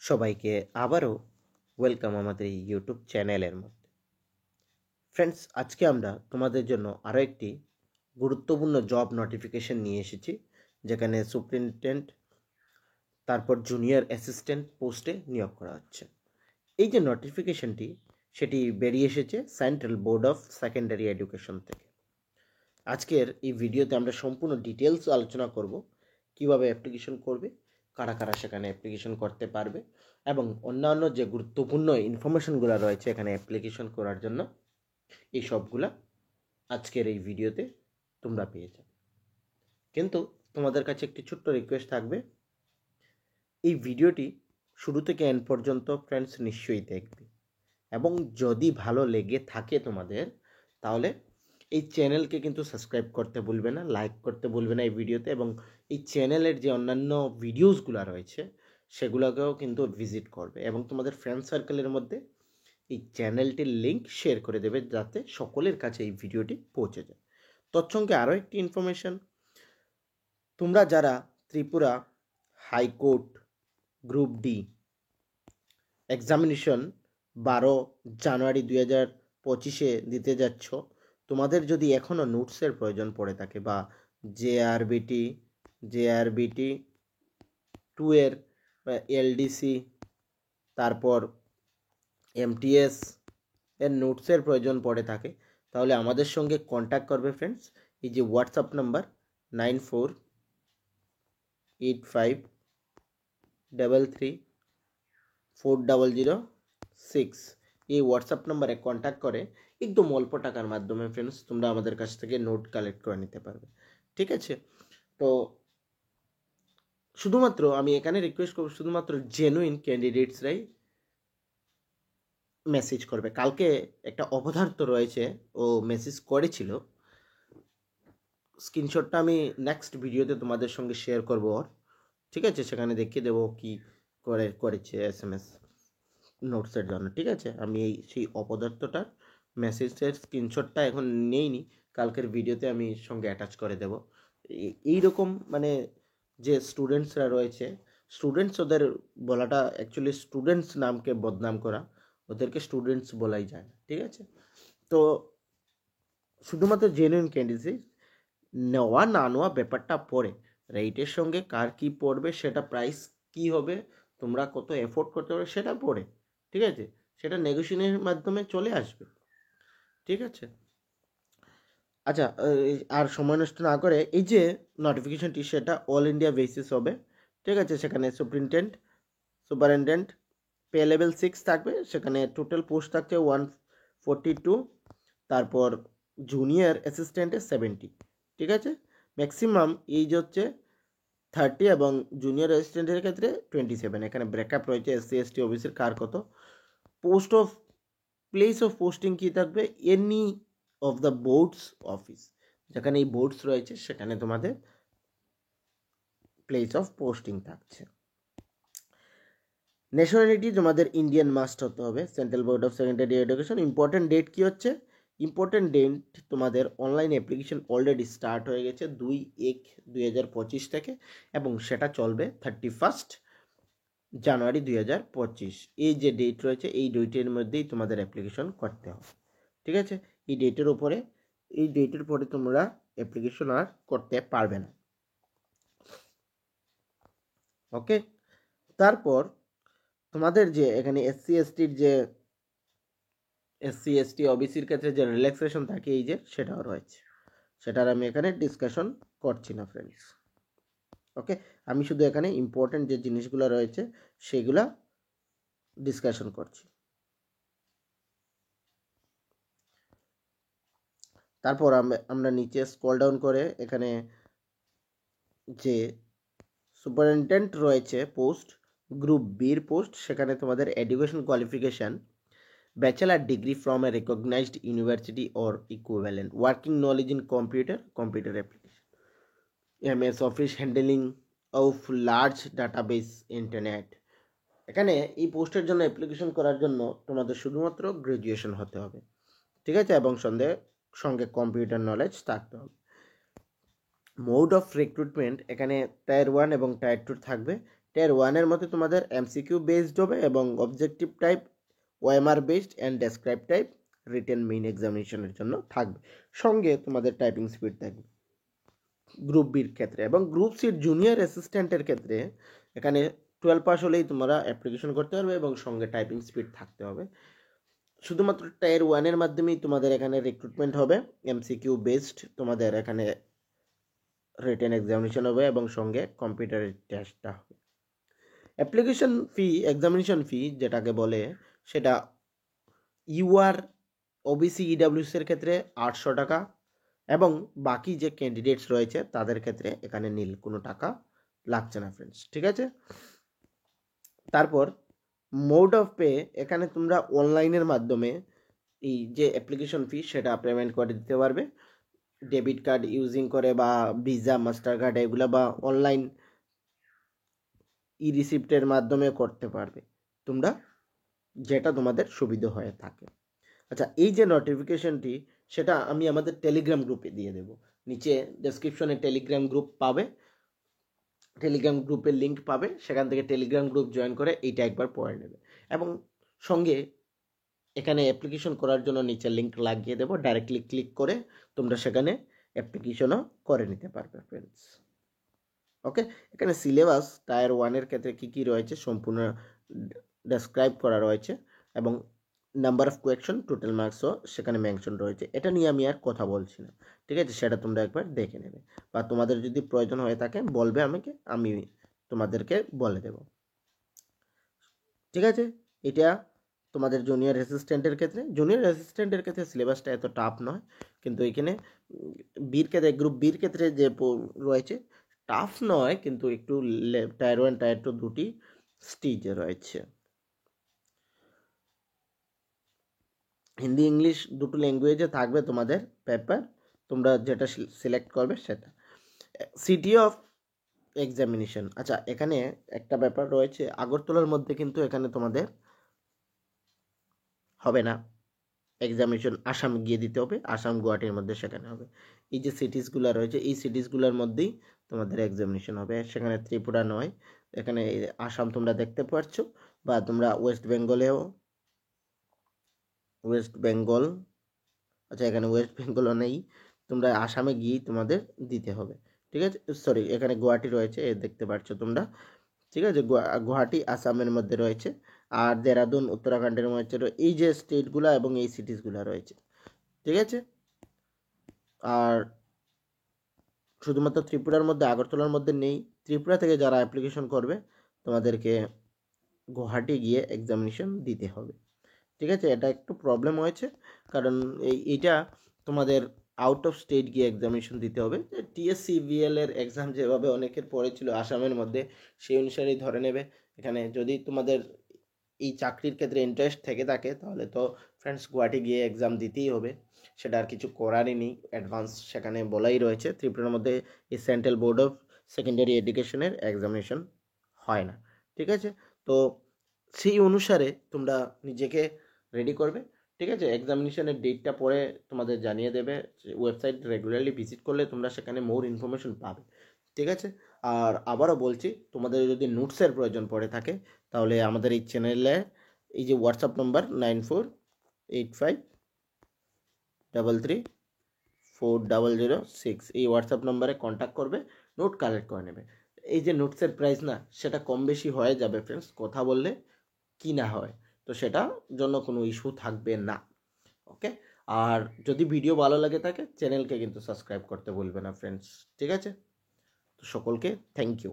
সবাইকে আবারও ওয়েলকাম আমাদের এই ইউটিউব চ্যানেলের মধ্যে। ফ্রেন্ডস, আজকে আমরা তোমাদের জন্য আরও একটি গুরুত্বপূর্ণ জব নোটিফিকেশন নিয়ে এসেছি, যেখানে সুপারিনটেন্ডেন্ট তারপর জুনিয়র অ্যাসিস্ট্যান্ট পোস্টে নিয়োগ করা হচ্ছে। এই যে নোটিফিকেশনটি সেটি বেরিয়ে এসেছে central board of secondary education থেকে। আজকের এই ভিডিওতে আমরা সম্পূর্ণ ডিটেলস আলোচনা করব, কিভাবে অ্যাপ্লিকেশন করবে, কারা কারা সেখানে অ্যাপ্লিকেশন করতে পারবে এবং অন্যান্য যে গুরুত্বপূর্ণ ইনফরমেশনগুলো রয়েছে এখানে অ্যাপ্লিকেশন করার জন্য, এই সবগুলা আজকের এই ভিডিওতে তোমরা পেয়ে যাবে। কিন্তু তোমাদের কাছে একটি ছোট্ট রিকোয়েস্ট থাকবে, এই ভিডিওটি শুরু থেকে এন্ড পর্যন্ত ফ্রেন্ডস নিশ্চয়ই দেখবে এবং যদি ভালো লেগে থাকে তোমাদের, তাহলে এই চ্যানেলকে কিন্তু সাবস্ক্রাইব করতে ভুলবে না, লাইক করতে ভুলবে না এই ভিডিওতে, এবং এই চ্যানেলের যে অন্যান্য ভিডিওসগুলো রয়েছে সেগুলোকেও কিন্তু ভিজিট করবে এবং তোমাদের ফ্রেন্ড সার্কেলের মধ্যে এই চ্যানেলটির লিঙ্ক শেয়ার করে দেবে, যাতে সকলের কাছে এই ভিডিওটি পৌঁছে যায়। তৎসঙ্গে আরও একটি ইনফরমেশন, তোমরা যারা Tripura high court group D examination 12 জানুয়ারি 2025 দিতে যাচ্ছ, তোমাদের যদি এখনও নোটসের প্রয়োজন পড়ে থাকে বা জেআরবিটি 2 এর এলডিসি তারপর এমটিএস এর নোটসের প্রয়োজন পড়ে থাকে, তাহলে আমাদের সঙ্গে কন্ট্যাক্ট করবে ফ্রেন্ডস। এই যে হোয়াটসঅ্যাপ নাম্বার 9485334006, এই হোয়াটসঅ্যাপ নাম্বারে কন্ট্যাক্ট করে একদম অল্প টাকার মাধ্যমে ফ্রেন্ডস তোমরা আমাদের কাছ থেকে নোট কালেক্ট করে নিতে পারবে। ঠিক আছে? তো শুধুমাত্র আমি এখানে রিকোয়েস্ট করব, শুধুমাত্র জেনুইন ক্যান্ডিডেটসরাই মেসেজ করবে। কালকে একটা অপদার্থ রয়েছে, ও মেসেজ করেছিল, স্ক্রিনশটটা আমি নেক্সট ভিডিওতে তোমাদের সঙ্গে শেয়ার করব ওর। ঠিক আছে? সেখানে দেখিয়ে দেবো কি করেছে SMS নোটসের জন্য। ঠিক আছে? আমি সেই অপদার্থটার মেসেজের স্ক্রিনশটটা এখন নেইনি, কালকের ভিডিওতে আমি সঙ্গে অ্যাটাচ করে দেব। এইরকম মানে যে স্টুডেন্টসরা রয়েছে, স্টুডেন্টস ওদের বলাটা অ্যাকচুয়ালি স্টুডেন্টস নামকে বদনাম করা, ওদেরকে স্টুডেন্টস বলাই যায় না। ঠিক আছে? তো শুধুমাত্র জেনুইন ক্যান্ডিডেট, নেওয়া না নেওয়া ব্যাপারটা পড়ে, রেটের সঙ্গে কার কি পড়বে, সেটা প্রাইস কি হবে, তোমরা কত এফোর্ড করতে পারবে সেটা পড়ে। ঠিক আছে? সেটা নেগোসিয়েশনের মাধ্যমে চলে আসবে। ঠিক আছে? আচ্ছা, আর সময় নষ্ট না করে এই যে নোটিফিকেশনটি সেটা অল ইন্ডিয়া বেসিস হবে। ঠিক আছে? সেখানে সুপারিনটেন্ডেন্ট পে লেভেল 6 থাকবে, সেখানে টোটাল পোস্ট থাকছে 142, তারপর জুনিয়র অ্যাসিস্ট্যান্টে 70। ঠিক আছে? ম্যাক্সিমাম এইজ হচ্ছে 30 এবং জুনিয়র অ্যাসিস্ট্যান্টের ক্ষেত্রে 27। এখানে ব্রেকআপ রয়েছে SC ST ওবিসির কার কত। Post of place of posting কী থাকবে, any of the boards office, যেখানে এই বোর্ডস রয়েছে সেখানে তোমাদের প্লেস অফ পোস্টিং থাকছে। ন্যাশনালিটি তোমাদের ইন্ডিয়ান মাস্ট হতে হবে, central board of secondary education. Important date কী হচ্ছে, ইম্পর্টেন্ট ডেট তোমাদের অনলাইন অ্যাপ্লিকেশন অলরেডি স্টার্ট হয়ে গেছে 2/1/2025 থেকে, এবং সেটা চলবে 31 জানুয়ারি 2025। এই যে ডেট রয়েছে এই ডেটের মধ্যেই তোমাদের অ্যাপ্লিকেশন করতে হবে। ঠিক আছে? এই ডেটের পরে তোমরা অ্যাপ্লিকেশন আর করতে পারবে না। ওকে? তারপর তোমাদের যে এখানে SC ST ওবিসির ক্ষেত্রে যে রিল্যাক্সেশন থাকে এই যে সেটাও রয়েছে, সেটার আমি এখানে ডিসকাশন করছি না ফ্রেন্ডস। ওকে? আমি শুধু এখানে ইম্পর্টেন্ট যে জিনিসগুলো রয়েছে সেগুলা ডিসকাশন করছি। তারপর আমরা নিচে স্ক্রল ডাউন করে এখানে যে সুপারিনটেন্ডেন্ট রয়েছে পোস্ট, গ্রুপ বির পোস্ট, সেখানে তোমাদের education qualification bachelor degree from a recognized university or equivalent, working knowledge in computer application, MS office, handling of large database, internet. এখানে এই পোস্টের জন্য অ্যাপ্লিকেশন করার জন্য তোমাদের শুধুমাত্র গ্র্যাজুয়েশন হতে হবে। ঠিক আছে? এবং সঙ্গে কম্পিউটার নলেজ থাকতে হবে। মোড অফ রিক্রুটমেন্ট এখানে টায়ার 1 এবং টায়ার 2 থাকবে। টায়ার ওয়ানের মধ্যে তোমাদের এমসিকিউ বেসড হবে এবং objective type, OMR based and describe type written main এক্সামিনেশনের জন্য থাকবে, সঙ্গে তোমাদের টাইপিং স্পিড থাকবে গ্রুপ বির ক্ষেত্রে। এবং গ্রুপ সির জুনিয়র অ্যাসিস্ট্যান্টের ক্ষেত্রে এখানে 12 পাস হলেই তোমরা অ্যাপ্লিকেশন করতে পারবে এবং সঙ্গে টাইপিং স্পিড থাকতে হবে। শুধুমাত্র টায়ার ওয়ানের মাধ্যমেই তোমাদের এখানে রিক্রুটমেন্ট হবে, এমসিকিউ বেসড তোমাদের এখানে রিটেন এক্সামিনেশন হবে এবং সঙ্গে কম্পিউটারের টেস্টটা হবে। অ্যাপ্লিকেশন ফি, এক্সামিনেশন ফি যেটাকে বলে, সেটা ইউআর, ওবিসি, ইডাব্লিউসির ক্ষেত্রে 800 টাকা এবং বাকি যে ক্যান্ডিডেটস রয়েছে তাদের ক্ষেত্রে এখানে নীল, কোনো টাকা লাগছে না ফ্রেন্ডস, ঠিক আছে। তারপর মোড অফ পে, এখানে তোমরা অনলাইনের মাধ্যমে এই যে অ্যাপ্লিকেশন ফি সেটা পেমেন্ট করে দিতে পারবে, ডেবিট কার্ড ইউজিং করে বা ভিসা, মাস্টার কার্ড এগুলো, বা অনলাইন ই রিসিপ্টের মাধ্যমে করতে পারবে তোমরা, যেটা তোমাদের সুবিধা হয়ে থাকে। আচ্ছা, এই যে নোটিফিকেশনটি সেটা আমি আমাদের টেলিগ্রাম গ্রুপে দিয়ে দেব, নিচে ডেসক্রিপশনে টেলিগ্রাম গ্রুপ পাবে, টেলিগ্রাম গ্রুপের লিঙ্ক পাবে, সেখান থেকে টেলিগ্রাম গ্রুপ জয়েন করে এইটা একবার পড়ে নেবে। এবং সঙ্গে এখানে অ্যাপ্লিকেশন করার জন্য নিচে লিঙ্ক লাগিয়ে দেবো, ডাইরেক্টলি ক্লিক করে তোমরা সেখানে অ্যাপ্লিকেশনও করে নিতে পারবে ফ্রেন্ডস। ওকে, এখানে সিলেবাস টায়ার ওয়ানের ক্ষেত্রে কী কী রয়েছে সম্পূর্ণ ডেসক্রাইব করা রয়েছে এবং নাম্বার অফ কোয়েকশন, টোটাল মার্কসও সেখানে মেনশন রয়েছে। এটা নিয়ে আমি আর কথা বলছি না, ঠিক আছে, সেটা তোমরা একবার দেখে নেবে, বা তোমাদের যদি প্রয়োজন হয়ে থাকে বলবে আমাকে, আমি তোমাদেরকে বলে দেব, ঠিক আছে। এটা তোমাদের জুনিয়র অ্যাসিস্ট্যান্টের ক্ষেত্রে, জুনিয়র অ্যাসিস্ট্যান্টের ক্ষেত্রে সিলেবাসটা এত টাফ নয়, কিন্তু এখানে বির ক্ষেত্রে, গ্রুপ বির ক্ষেত্রে যে রয়েছে টাফ নয়, কিন্তু একটু টায়ার ওয়ান টায়ার টু দুটি স্টেজে রয়েছে। হিন্দি ইংলিশ দুটো ল্যাঙ্গুয়েজে থাকবে তোমাদের পেপার, তোমরা যেটা সিলেক্ট করবে সেটা। সিটি অফ এক্সামিনেশন, আচ্ছা এখানে একটা ব্যাপার রয়েছে, আগরতলার মধ্যে কিন্তু এখানে তোমাদের হবে না এক্সামিনেশন, আসাম গিয়ে দিতে হবে, আসাম গুয়াহাটির মধ্যে সেখানে হবে। এই যে সিটিসগুলো রয়েছে এই সিটিসগুলোর মধ্যেই তোমাদের এক্সামিনেশন হবে, সেখানে ত্রিপুরা নয়, এখানে আসাম তোমরা দেখতে পাচ্ছ, বা তোমরা ওয়েস্ট বেঙ্গলেও, ওয়েস্ট বেঙ্গল, আচ্ছা এখানে ওয়েস্ট বেঙ্গলও নেই, তোমরা আসামে গিয়েই তোমাদের দিতে হবে, ঠিক আছে। সরি, এখানে গুয়াহাটি রয়েছে, দেখতে পাচ্ছ তোমরা, ঠিক আছে, গুয়াহাটি আসামের মধ্যে রয়েছে, আর দেরাদুন উত্তরাখণ্ডের মধ্যে এই যে স্টেটগুলো এবং এই সিটিসগুলো রয়েছে, ঠিক আছে। আর শুধুমাত্র ত্রিপুরার মধ্যে, আগরতলার মধ্যে নেই, ত্রিপুরা থেকে যারা অ্যাপ্লিকেশন করবে তোমাদেরকে গুয়াহাটি গিয়ে এক্সামিনেশন দিতে হবে, ঠিক আছে। এটা একটু প্রবলেম হয়েছে, কারণ এইটা তোমাদের আউট অফ স্টেট গিয়ে এক্সামিনেশন দিতে হবে। টিএসসিভিএল এর এক্সাম যেভাবে অনেকের পড়েছিল আসামের মধ্যে, সেই অনুসারেই ধরে নেবে। এখানে যদি তোমাদের এই চাকরির ক্ষেত্রে ইন্টারেস্ট থেকে থাকে তাহলে তো ফ্রেন্ডস গুয়াহাটি গিয়ে এক্সাম দিতেই হবে, সেটা আর কিছু করারই নেই, অ্যাডভান্স সেখানে বলাই রয়েছে। ত্রিপুরার মধ্যে এই সেন্ট্রাল বোর্ড অফ সেকেন্ডারি এডুকেশনের এক্সামিনেশন হয় না, ঠিক আছে। তো সেই অনুসারে তোমরা নিজেকে রেডি করবে, ঠিক আছে। এক্সামিনেশনের ডেটটা পরে তোমাদের জানিয়ে দেবে, ওয়েবসাইট রেগুলারলি ভিজিট করলে তোমরা সেখানে মোর ইনফরমেশন পাবে, ঠিক আছে। আর আবারও বলছি, তোমাদের যদি নোটসের প্রয়োজন পড়ে থাকে তাহলে আমাদের এই চ্যানেলে এই যে হোয়াটসঅ্যাপ নম্বর 9485334006, এই হোয়াটসঅ্যাপ নম্বরে কন্ট্যাক্ট করবে, নোট কালেক্ট করে নেবে। এই যে নোটসের প্রাইস না, সেটা কম বেশি হয়ে যাবে ফ্রেন্ডস, কথা বললে কি না হয়, তো সেটার জন্য কোনো ইস্যু থাকবে না, ওকে। আর যদি ভিডিও ভালো লাগে থাকে চ্যানেলকে কিন্তু সাবস্ক্রাইব করতে ভুলবে না ফ্রেন্ডস, ঠিক আছে। তো সকলকে থ্যাংক ইউ।